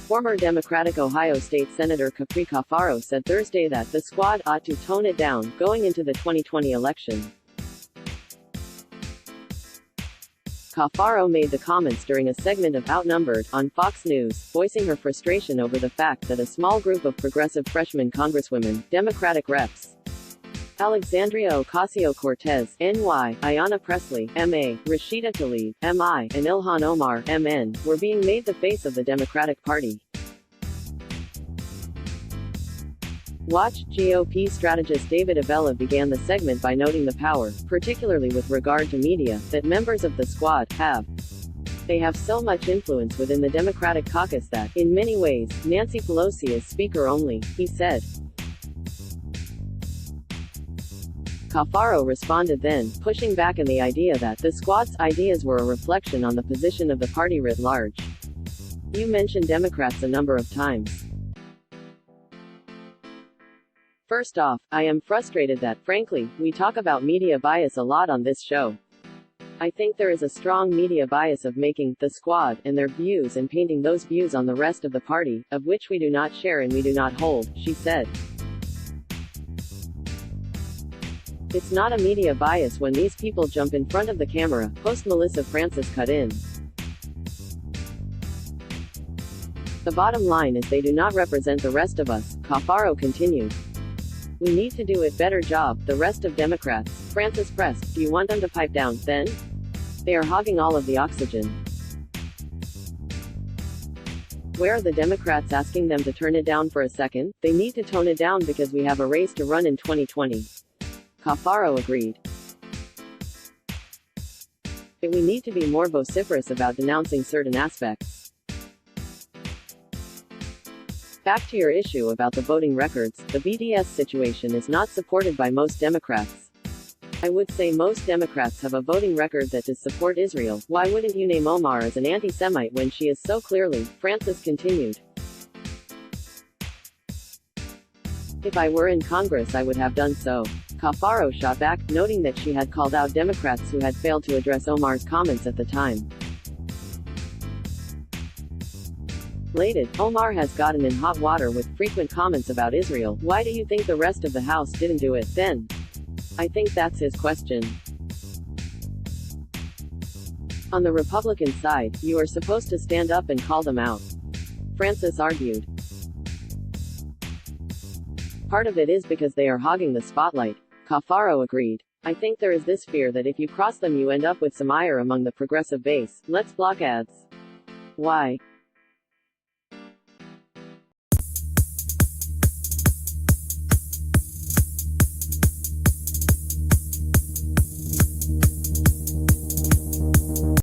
Former Democratic Ohio State Senator Capri Cafaro said Thursday that the squad ought to tone it down going into the 2020 election. Cafaro made the comments during a segment of Outnumbered on Fox News, voicing her frustration over the fact that a small group of progressive freshman congresswomen, Democratic Reps. Alexandria Ocasio-Cortez, NY, Ayanna Pressley, MA, Rashida Tlaib, MI, and Ilhan Omar, MN, were being made the face of the Democratic Party. Watch GOP strategist David Avella began the segment by noting the power, particularly with regard to media, that members of the squad have. They have so much influence within the Democratic caucus that, in many ways, Nancy Pelosi is speaker only, he said. Cafaro responded then, pushing back on the idea that the squad's ideas were a reflection on the position of the party writ large. You mentioned Democrats a number of times. First off, I am frustrated that, frankly, we talk about media bias a lot on this show. I think there is a strong media bias of making the squad and their views and painting those views on the rest of the party, of which we do not share and we do not hold, she said. It's not a media bias when these people jump in front of the camera, host Melissa Francis cut in. The bottom line is they do not represent the rest of us, Cafaro continued. We need to do a better job, the rest of Democrats. Francis pressed, do you want them to pipe down, then? They are hogging all of the oxygen. Where are the Democrats asking them to turn it down for a second? They need to tone it down because we have a race to run in 2020. Cafaro agreed. We need to be more vociferous about denouncing certain aspects. Back to your issue about the voting records, the BDS situation is not supported by most Democrats. I would say most Democrats have a voting record that does support Israel. Why wouldn't you name Omar as an anti-Semite when she is so clearly? Francis continued. If I were in Congress I would have done so. Cafaro shot back, noting that she had called out Democrats who had failed to address Omar's comments at the time. Related, Omar has gotten in hot water with frequent comments about Israel. Why do you think the rest of the House didn't do it, then? I think that's his question. On the Republican side, you are supposed to stand up and call them out. Francis argued. Part of it is because they are hogging the spotlight. Cafaro agreed. I think there is this fear that if you cross them you end up with some ire among the progressive base. Let's block ads. Why?